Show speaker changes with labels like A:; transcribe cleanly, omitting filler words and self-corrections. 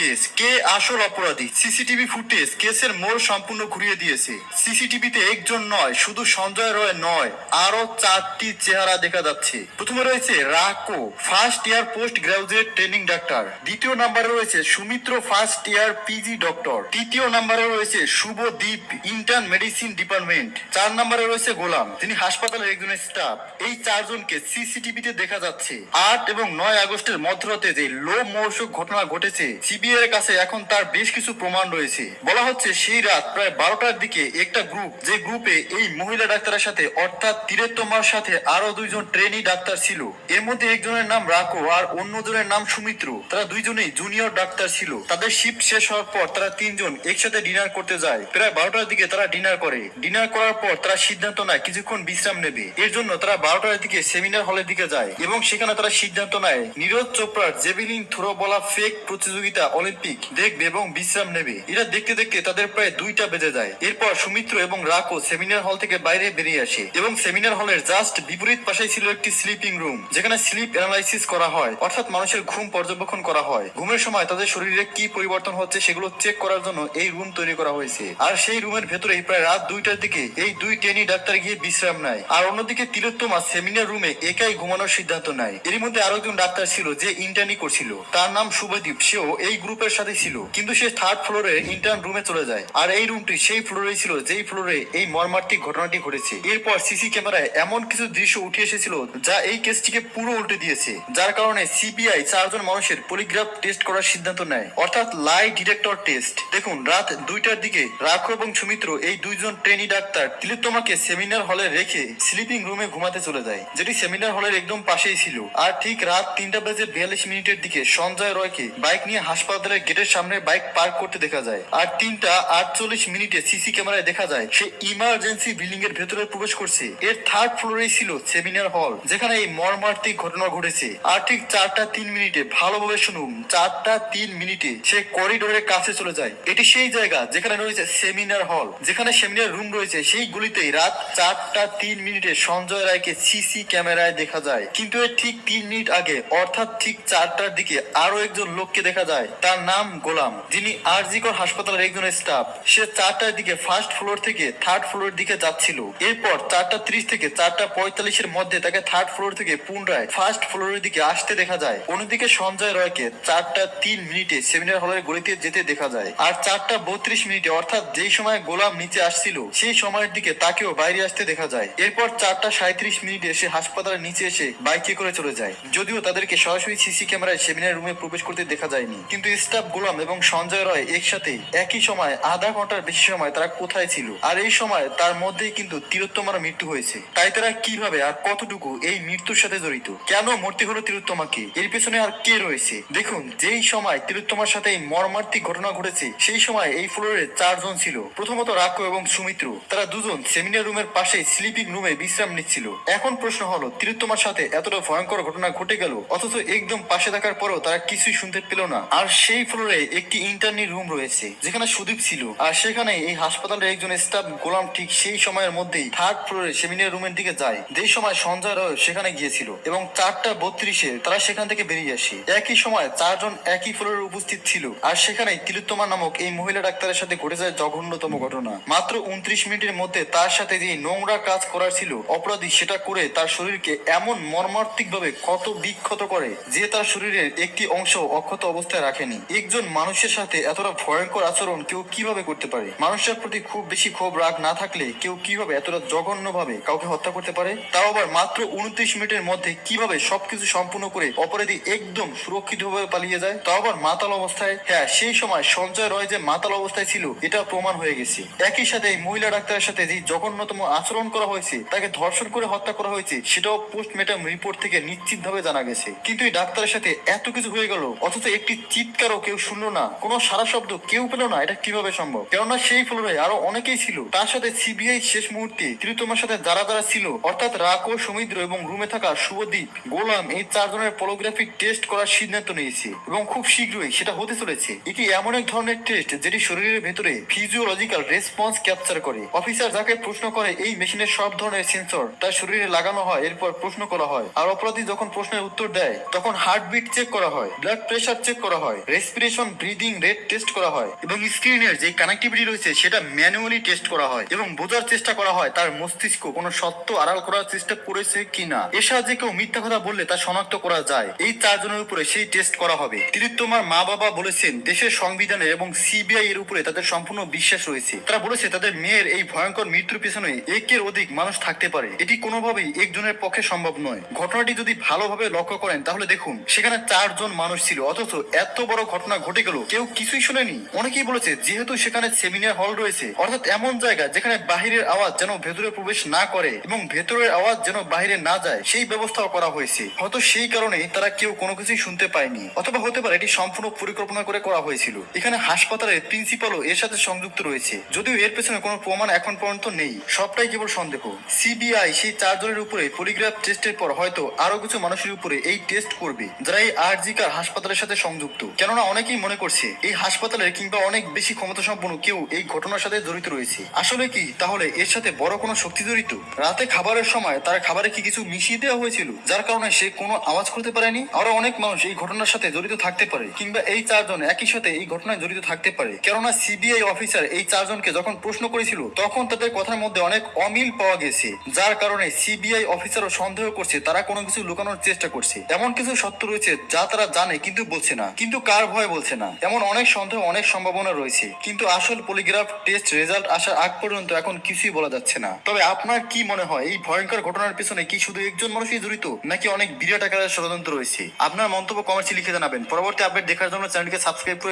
A: Case, কে আসল অপরাধী, CCTV footage কেসের মোড় সম্পূর্ণ ঘুরিয়ে দিয়েছে। সিসিটিভিতে একজন নয়, শুধু সঞ্জয় রয় নয়, আরো 4টি চেহারা দেখা যাচ্ছে। প্রথমে রয়েছে রাকো, first year post graduate training doctor. দ্বিতীয় নম্বরে রয়েছে Sumitra, first year PG doctor. তৃতীয় নম্বরে রয়েছে শুভদীপ, ইন্টার্ন মেডিসিন ডিপার্টমেন্ট। 4 নম্বরে রয়েছে গোলাম, তিনি হাসপাতালের একজন স্টাফ। এই 4 জনকে সিসিটিভিতে দেখা যাচ্ছে। 8 এবং 9 আগস্টের মধ্যরাতে যে লো মৌসুক ঘটনা ঘটেছে, সিবিআই এর কাছে এখন তার বেশ কিছু প্রমাণ রয়েছে। বলা হচ্ছে সেই রাত প্রায় 12টার দিকে একটা গ্রুপ, যে গ্রুপে এই মহিলা ডাক্তারের সাথে অর্থাৎ তিলোত্তমার সাথে আরো 2 জন ট্রেনি ডাক্তার ছিল। এর মধ্যে একজনের নাম রাকো আর অন্যজনের নাম সুমিত্র। তারা দুইজনেই জুনিয়র ডাক্তার ছিল। তাদের শিফট শেষ হওয়ার পর তারা 3 জন একসাথে ডিনার করতে যায়। প্রায় 12টার দিকে তারা ডিনার করে। ডিনার করার পর তারা সিদ্ধান্ত নেয় কিছুক্ষণ বিশ্রাম নেবে। এর জন্য তারা 12টার দিকে সেমিনার হলের দিকে যায় এবং সেখানে তারা সিদ্ধান্ত নেয় নীরজ চোপড়ার জেভেলিন থ্রো বলা ফেক প্রতিযোগিতা অলিম্পিক দেখবে এবং বিশ্রাম নেবে। এটা দেখতে দেখতে তাদের প্রায় 2টা বেজে যায়। এরপর সুমিত্র এবং রাকো সেমিনার হল থেকে বাইরে বেরিয়ে আসে এবং সেমিনার হলের জাস্ট বিপরীত পাশে ছিল একটি স্লিপিং রুম, যেখানে স্লিপ অ্যানালাইসিস করা হয়, অর্থাৎ মানুষের ঘুম পর্যবেক্ষণ করা হয়। ঘুমের সময় তাদের শরীরে কি পরিবর্তন হচ্ছে সেগুলো চেক করার জন্য এই রুম তৈরি করা হয়েছে। আর সেই রুমের ভেতরেই প্রায় রাত 2টার দিকে এই 2 ট্রেনি ডাক্তার গিয়ে বিশ্রাম নেয়। আর অন্যদিকে তিলোত্তমা সেমিনার রুমে একাই ঘুমানোর সিদ্ধান্ত নেয়। এর মধ্যে আরো একজন ডাক্তার ছিল যে ইন্টার্নি করছিল, তার নাম শুভদীপ। সেও এই গ্রুপের সাথে ছিল, কিন্তু সে 3rd ফ্লোরে ইন্টার্ন রুমে চলে যায়। আর এই রুমটি সেই ফ্লোরেই ছিল যেই ফ্লোরে এই মর্মান্তিক ঘটনাটি ঘটেছে। এরপর সিসি ক্যামেরায় এমন কিছু দৃশ্য উঠে এসেছিল যা এই কেসটিকে পুরো উল্টে দিয়েছে, যার কারণে সিবিআই 4 জন মানুষের পলিগ্রাফ টেস্ট করার সিদ্ধান্ত নেয়, অর্থাৎ লাই ডিটেক্টর টেস্ট। দেখুন, রাত 2টার দিকে রাখো এবং সুমিত্র এই 2 জন ট্রেনি ডাক্তার তিলোত্তমাকে সেমিনার হলে রেখে স্লিপিং রুমে ঘুমাতে চলে যায়, যেটি সেমিনার হলের একদম পাশেই ছিল। আর ঠিক রাত 3:42 দিকে সঞ্জয় রয়কে বাইক নিয়ে হাসপাতালের গেটের সামনে বাইক পার্ক করতে দেখা যায়। আর 3:48 সিসি ক্যামেরায় দেখা যায় সে ইমার্জেন্সি বিল্ডিং এর ভেতরে প্রবেশ করছে। এর 3rd ফ্লোরেই ছিল সেমিনার হল, যেখানে এই মর্মান্তিক ঘটনা ঘটেছে। আর ঠিক 4:03 ভালোভাবে শুনুন, 4:03 সে করিডোরের কাছে চলে যায়। এটি সেই জায়গা যেখানে রয়েছে সেমিনার হল, যেখানে সেমিনার রুম রয়েছে। সেই গুলিতেই রাত 4:03 সঞ্জয় রায়কে সিসি ক্যামেরায় দেখা যায়। কিন্তু এর ঠিক 3 মিনিট আগে, অর্থাৎ ঠিক 4টার দিকে আরো একজন লোককে দেখা যায়। তার নাম গোলাম, যিনি আরজিকর হাসপাতালের একজন স্টাফ। সে 4টার দিকে 1st ফ্লোর থেকে 3rd ফ্লোরের দিকে যাচ্ছিল। এরপর 4:30 থেকে 4:45 মধ্যে তাকে 3rd ফ্লোর থেকে পুনরায় 1st ফ্লোরের দিকে আসতে দেখা যায়। অন্যদিকে সঞ্জয় রয়কে 4:03 সেমিনার হলের গলিতে যেতে দেখা যায়। আর 4:32 অর্থাৎ যেই সময় গোলাম নিচে আসছিল সেই সময়ের দিকে তাকেও বাইরে আসতে দেখা যায়। এরপর 4:37 সে হাসপাতালের নিচে এসে বাইকে করে চলে যায়। যদিও তাদেরকে সরাসরি সিসি ক্যামেরায় সেমিনার রুমে প্রবেশ করতে দেখা যায়নি, কিন্তু স্টাফ গোলাম এবং সঞ্জয় রয় একসাথে একই সময় আধা ঘন্টার বেশি সময় তারা কোথায় ছিল, আর এই সময় তার মধ্যেই কিন্তু তিলোত্তমার মৃত্যু হয়েছে। তাই তারা কিভাবে আর কতটুকু এই মৃত্যুর সাথে জড়িত, কেন মরতে হলো তিলোত্তমাকে, এর পেছনে আর কে রয়েছে? দেখুন, যেই সময় তিলোত্তমার সাথে এই মর্মান্তিক ঘটনা ঘটেছে সেই সময় এই ফ্লোরে 4 জন ছিল। প্রথমত রাকো এবং সুমিত্র, তারা দুজন সেমিনার রুমের পাশে স্লিপিং রুমে বিশ্রাম নিচ্ছিল। এখন প্রশ্ন হলো, তিলোত্তমার সাথে এতটা ভয়ঙ্কর ঘটনা ঘটে গেল, অথচ একদম পাশে থাকার পরেও তারা কিছুই শুনতে পেল না। আর সেই ফ্লোরে একটি ইন্টার্নি রুম রয়েছে যেখানে সুদীপ ছিল, আর সেখানে এই হাসপাতালের একজন স্টাফ গোলাম ঠিক সেই সময়ের মধ্যেই 3rd ফ্লোরে সেমিনার রুমের দিকে যায়, যেই সময় সঞ্জয় রয় সেখানে গিয়েছিল। এবং 4:32 তারা সেখান থেকে বেরিয়ে আসে। একই সময় 4 জন একই ফ্লোরে উপস্থিত ছিল, আর সেখানে তিলোত্তমা নামক এই মহিলা ডাক্তারের সাথে ঘটে যায় জঘন্যতম ঘটনা। মাত্র 29 মিনিটের মধ্যে তার সাথে যে নোংরা কাজ করার ছিল অপরাধী, সেটা করে তার শরীরকে এমন মর্মান্তিক ভাবে ক্ষত বিক্ষত করে যে তার শরীরের একটি অংশ অক্ষত অবস্থায় রাখেনি। একজন মানুষের সাথে এতটা ভয়ঙ্কর আচরণ কেউ কিভাবে করতে পারে? মানুষের প্রতি খুব বেশি ক্ষোভ রাগ না থাকলে কেউ কিভাবে এতটা জঘন্য ভাবে কাউকে হত্যা করতে পারে? তাও আবার মাত্র 29 মিনিটের মধ্যে কিভাবে সবকিছু সম্পূর্ণ করে অপরাধী একদম সুরক্ষিত ভাবে পালিয়ে যায়, তাও আবার মাতাল অবস্থায়। হ্যাঁ, সেই সময় সঞ্জয় রয় যে মাতাল অবস্থায় ছিল এটা প্রমাণ হয়ে গেছে। একই সাথে এই মহিলা ডাক্তারের সাথে যে জঘন্যতম আচরণ করা হয়েছে, তাকে ধর্ষণ করে হত্যা করা হয়েছে, সেটাও পোস্টমর্টম রিপোর্ট থেকে নিশ্চিত ভাবে জানা গেছে। কিন্তু এই ডাক্তারের সাথে এত কিছু হয়ে গেল, অথচ একটি চিৎকারও কেউ শুনলো না, কোনো সারা শব্দ কেউ পেল না। এটা কিভাবে সম্ভব? কেননা সেই ফ্লোরে আরো অনেকেই ছিল। তার সাথে সিবিআই শেষ মুহূর্তে তিলোত্তমার সাথে যারা যারা ছিল, অর্থাৎ রাকো, সমুদ্র এবং রুমে থাকা শুভদীপ, গোলাম, এই 4 জনের পলিগ্রাফিক টেস্ট করার সিদ্ধান্ত নিয়েছে এবং খুব শীঘ্রই সেটা হতে চলেছে। এটি এমন এক ধরনের টেস্ট যেটি শরীরের ভেতরে ফিজিওলজিক্যাল রেসপন্স ক্যাপচার করে। অফিসার যাকে প্রশ্ন করে এই মেশিনের সব ধরনের সেন্সর তার শরীরে লাগানো হয়, এরপর প্রশ্ন করা হয়। আর অপরাধী যখন প্রশ্নের উত্তর দেয় তখন হার্টবিট চেক করা হয়, ব্লাড প্রেশার চেক করা হয়, রেসপিরেশন, ব্রিদিং রেট টেস্ট করা হয় এবং স্ক্রিনের যে কানেক্টিভিটি রয়েছে সেটা ম্যানুয়ালি টেস্ট করা হয় এবং বোঝার চেষ্টা করা হয় তার মস্তিষ্ক কোনো সত্য আড়াল করার চেষ্টা করেছে কিনা। এর সাহায্যে কেউ মিথ্যা কথা বললে তা শনাক্ত করা যায়। এই 4 জনের উপরে সেই টেস্ট করা হবে। তিলোত্তমার মা বাবা বলেছেন দেশের সংবিধানে এবং সিবিআই এর উপরে তাদের সম্পূর্ণ বিশ্বাস রয়েছে। তারা বলেছে তাদের মেয়ের এই ভয়ঙ্কর মৃত্যুর পিছনে একের অধিক মানুষ থাকতে পারে, এটি কোনোভাবেই একজনের পক্ষে সম্ভব নয়। ঘটনাটি যদি ভালোভাবে লক্ষ্য করেন তাহলে দেখুন সেখানে 4 জন মানুষ ছিল, অথচ এত বড় ঘটনা ঘটে গেল কেউ কিছুই শুনেনি। অনেকেই বলেছে যেহেতু সেখানে সেমিনার হল রয়েছে, অর্থাৎ এমন জায়গা যেখানে বাহিরের আওয়াজ যেন ভেতরে প্রবেশ না করে এবং ভেতরের আওয়াজ যেন বাইরে না যায়, সেই ব্যবস্থাও করা হয়েছে। হয়তো সেই কারণে তারা কেউ কোনো কিছুই শুনতে পায়নি, অথবা হতে পারে এটি সম্পূর্ণ পরিকল্পনা করে করা হয়েছিল। এখানে হাসপাতালের প্রিন্সিপালও এর সাথে সংযুক্ত রয়েছে, যদিও এর পেছনে কোনো প্রমাণ এখন পর্যন্ত নেই, সবটাই কেবল সন্দেহ। সিবিআই সেই 4 জনের উপরে পলিগ্রাফ টেস্টের পর হয়তো আরো কিছু মানুষের উপরে এই টেস্ট করবে যারা এই আরজিকার হাসপাতালের সাথে সংযুক্ত। কেননা অনেকেই মনে করছে এই হাসপাতালের কিংবা অনেক বেশি ক্ষমতা সম্পন্ন কেউ এই ঘটনার সাথে জড়িত রয়েছে। আসলে কি তাহলে এর সাথে বড় কোনো শক্তি জড়িত? রাতে খাবারের সময় তার খাবারে কি কিছু মিশিয়ে দেওয়া হয়েছিল যার কারণে সে কোনো আওয়াজ করতে পারেনি? আরো অনেক মানুষ এই ঘটনার সাথে জড়িত থাকতে পারে, কিংবা এই 4 জন একই সাথে এই ঘটনায় জড়িত থাকতে পারে। কেননা সিবিআই অফিসার এই 4 জনকে যখন প্রশ্ন করেছিল তখন তাদের কথার মধ্যে অনেক অমিল পাওয়া গেছে, যার কারণে সিবিআই অফিসারও সন্দেহ করছে তারা কোনো কিছু লুকানোর চেষ্টা করছে। এমন কিছু সত্য রয়েছে যা তারা জানে কিন্তু বলছে না, কিন্তু কার ভয় বলছে না, এমন অনেক সন্দেহ, অনেক সম্ভাবনা রয়েছে। কিন্তু আসল পলিগ্রাফ টেস্ট রেজাল্ট আসার আগ পর্যন্ত এখন কিছুই বলা যাচ্ছে না। তবে আপনার কি মনে হয় এই ভয়ঙ্কর ঘটনার পিছনে কি শুধু একজন মানুষই জড়িত, নাকি অনেক বিরাট আকারের ষড়যন্ত্র রয়েছে? আপনার মন্তব্য কমেন্টে লিখে জানাবেন। পরবর্তী আপডেট দেখার জন্য চ্যানেলকে সাবস্ক্রাইব করে